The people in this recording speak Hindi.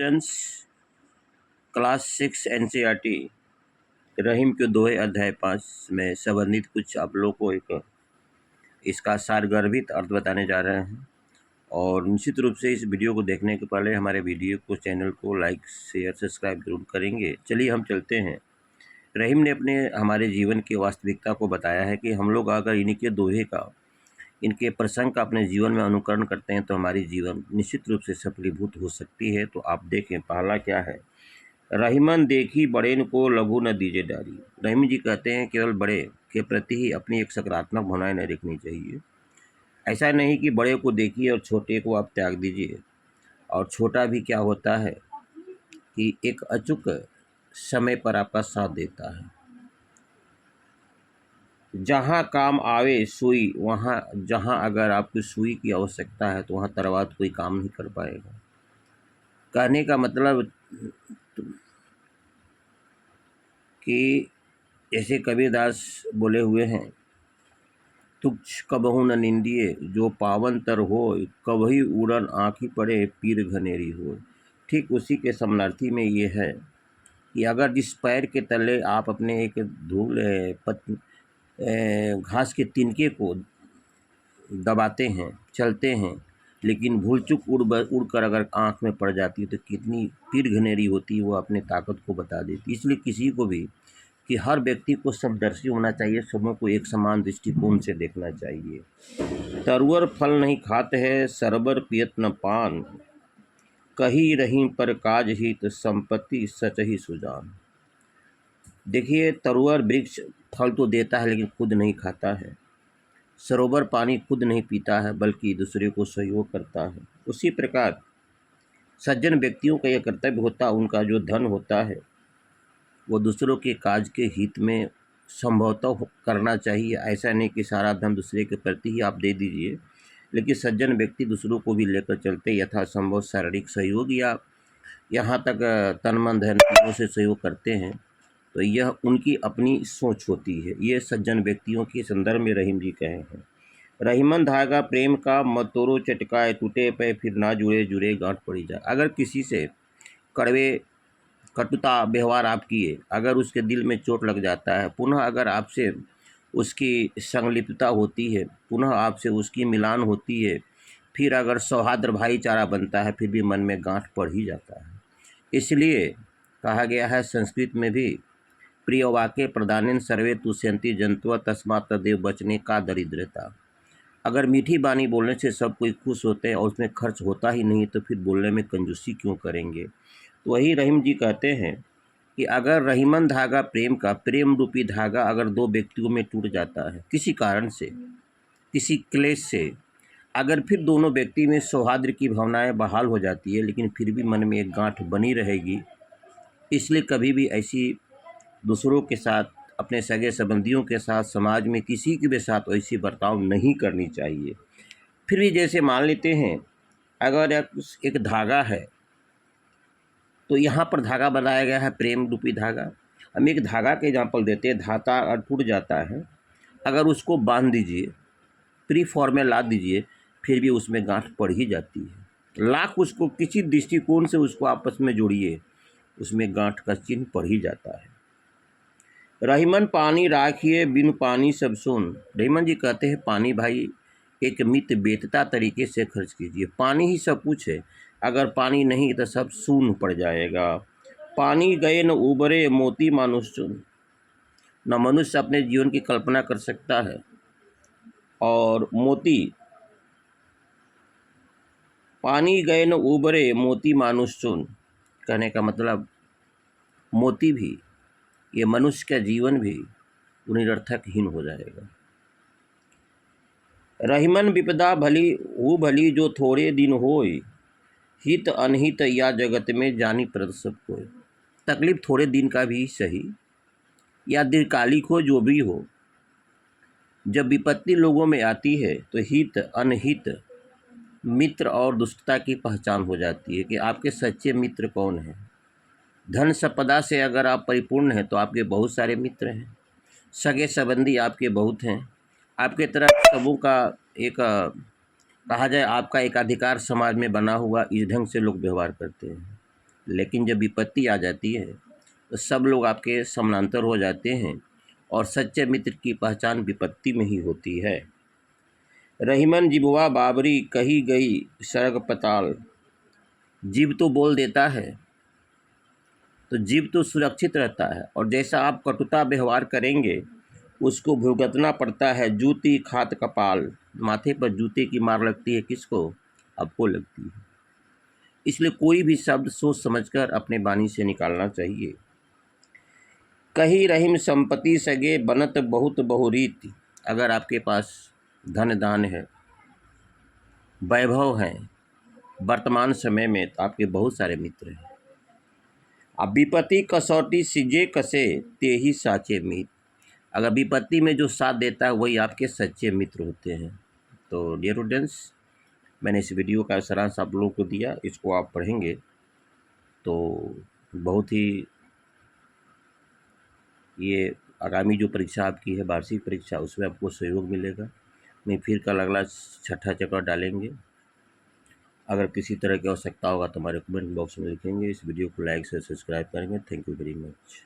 स्टूडेंट्स, क्लास 6 एनसीईआरटी रहीम के दोहे अध्याय 5 में संबंधित कुछ आप लोग को एक इसका सारगर्भित अर्थ बताने जा रहे हैं। और निश्चित रूप से इस वीडियो को देखने के पहले हमारे वीडियो को चैनल को लाइक शेयर सब्सक्राइब जरूर करेंगे। चलिए हम चलते हैं। रहीम ने अपने हमारे जीवन की वास्तविकता को बताया है कि हम लोग अगर इनके दोहे का, इनके प्रसंग का अपने जीवन में अनुकरण करते हैं तो हमारी जीवन निश्चित रूप से सफलीभूत हो सकती है। तो आप देखें, पहला क्या है। रहीमन देखी बड़ेन को लघु न दीजिए डारी। रहीम जी कहते हैं केवल बड़े के प्रति ही अपनी एक सकारात्मक भावनाएं नहीं रखनी चाहिए। ऐसा नहीं कि बड़े को देखिए और छोटे को आप त्याग दीजिए। और छोटा भी क्या होता है कि एक अचूक समय पर आपका साथ देता है। जहाँ काम आवे सुई, वहाँ जहाँ अगर आपकी सुई की आवश्यकता है तो वहाँ तलवार कोई काम नहीं कर पाएगा। कहने का मतलब कि जैसे कबीरदास बोले हुए हैं, तुच्छ कबहु न निंदिए जो पावन तर होय, कबही उड़न आँखी पड़े पीर घनेरी हो। ठीक उसी के समानार्थी में ये है कि अगर जिस पैर के तले आप अपने एक धूल घास के तिनके को दबाते हैं, चलते हैं, लेकिन भूल चूक उड़ कर अगर आँख में पड़ जाती है तो कितनी पीर घनेरी होती है, वो अपने ताकत को बता देती है। इसलिए किसी को भी कि हर व्यक्ति को समदर्शी होना चाहिए, सबों को एक समान दृष्टिकोण से देखना चाहिए। तरुअर फल नहीं खाते है, सरबर पियत न पान, कही रही पर काज हित, संपत्ति सच ही सुजान। देखिए, तरुअर वृक्ष फल तो देता है लेकिन खुद नहीं खाता है। सरोवर पानी खुद नहीं पीता है बल्कि दूसरे को सहयोग करता है। उसी प्रकार सज्जन व्यक्तियों का यह कर्तव्य होता है, उनका जो धन होता है वो दूसरों के काज के हित में संभवतः करना चाहिए। ऐसा नहीं कि सारा धन दूसरे के प्रति ही आप दे दीजिए, लेकिन सज्जन व्यक्ति दूसरों को भी लेकर चलते यथासंभव शारीरिक सहयोग या यहाँ तक तन मन धन तीनों से सहयोग करते हैं, तो यह उनकी अपनी सोच होती है। ये सज्जन व्यक्तियों के संदर्भ में रहीम जी कहे हैं। रहीमन धागा प्रेम का मत तोड़ो चटकाए, टूटे पे फिर ना जुड़े जुड़े गांठ पड़ी जाए। अगर किसी से कड़वे कटुता व्यवहार आप किए, अगर उसके दिल में चोट लग जाता है, पुनः अगर आपसे उसकी संलिप्तता होती है, पुनः आपसे उसकी मिलान होती है, फिर अगर सौहार्द भाईचारा बनता है, फिर भी मन में गांठ पड़ ही जाता है। इसलिए कहा गया है संस्कृत में भी, प्रिय वाक्य प्रदानेन सर्वे तुष्यंति जंतुआ तस्मात् तदेव बचने का दरिद्रता। अगर मीठी बानी बोलने से सब कोई खुश होते हैं और उसमें खर्च होता ही नहीं तो फिर बोलने में कंजूसी क्यों करेंगे। तो वही रहीम जी कहते हैं कि अगर रहीमन धागा प्रेम का, प्रेम रूपी धागा अगर दो व्यक्तियों में टूट जाता है किसी कारण से, किसी क्लेश से, अगर फिर दोनों व्यक्ति में सौहार्द की भावनाएं बहाल हो जाती है, लेकिन फिर भी मन में एक गांठ बनी रहेगी। इसलिए कभी भी ऐसी दूसरों के साथ, अपने सगे संबंधियों के साथ, समाज में किसी के भी साथ ऐसी बर्ताव नहीं करनी चाहिए। फिर भी जैसे मान लेते हैं अगर एक धागा है तो यहाँ पर धागा बनाया गया है प्रेम रूपी धागा। हम एक धागा के एग्जाम्पल देते हैं, धाता और टूट जाता है, अगर उसको बांध दीजिए, प्री फॉर्म में ला दीजिए, फिर भी उसमें गांठ पड़ ही जाती है। लाख उसको किसी दृष्टिकोण से उसको आपस में जोड़िए, उसमें गांठ का चिन्ह पड़ ही जाता है। रहीमन पानी राखिए बिन पानी सब सुन। रहीमन जी कहते हैं पानी भाई एक मित बेतता तरीके से खर्च कीजिए। पानी ही सब कुछ है, अगर पानी नहीं तो सब शून्य पड़ जाएगा। पानी गए न उबरे मोती मानुष चुन। न मनुष्य अपने जीवन की कल्पना कर सकता है और मोती, पानी गए न उबरे मोती मानुष चुन, कहने का मतलब मोती भी, ये मनुष्य का जीवन भी निरर्थकहीन हो जाएगा। रहीमन विपदा भली वो भली जो थोड़े दिन होय, हित अनहित या जगत में जानी प्रद सब कोय। तकलीफ थोड़े दिन का भी सही या दीर्घकालिक हो, जो भी हो, जब विपत्ति लोगों में आती है तो हित अनहित, मित्र और दुष्टता की पहचान हो जाती है कि आपके सच्चे मित्र कौन हैं। धन संपदा से अगर आप परिपूर्ण हैं तो आपके बहुत सारे मित्र हैं, सगे संबंधी आपके बहुत हैं, आपके तरफ सबों का एक कहा जाए आपका एक अधिकार समाज में बना हुआ, इस ढंग से लोग व्यवहार करते हैं। लेकिन जब विपत्ति आ जाती है तो सब लोग आपके समानांतर हो जाते हैं, और सच्चे मित्र की पहचान विपत्ति में ही होती है। रहीमन जिबवा बाबरी कही गई सड़क पताल। जीव तो बोल देता है, तो जीव तो सुरक्षित रहता है, और जैसा आप कटुता व्यवहार करेंगे उसको भुगतना पड़ता है जूती खात कपाल। माथे पर जूते की मार लगती है किसको? आपको लगती है। इसलिए कोई भी शब्द सोच समझकर अपने वाणी से निकालना चाहिए। कही रहीम संपत्ति सगे बनत बहुत बहुरीत। अगर आपके पास धन दान है, वैभव है वर्तमान समय में, तो आपके बहुत सारे मित्र हैं। अब विपत्ति कसौटी सिजे कसे ते ही साचे मित्र। अगर विपत्ति में जो साथ देता है वही आपके सच्चे मित्र होते हैं। तो डियर स्टूडेंट्स, मैंने इस वीडियो का सारांश आप लोगों को दिया। इसको आप पढ़ेंगे तो बहुत ही, ये आगामी जो परीक्षा आपकी है वार्षिक परीक्षा, उसमें आपको सहयोग मिलेगा। मैं फिर कल अगला छठा चैप्टर डालेंगे। अगर किसी तरह की आवश्यकता होगा तो हमारे कमेंट बॉक्स में लिखेंगे। इस वीडियो को लाइक से सब्सक्राइब करेंगे। Thank you very much.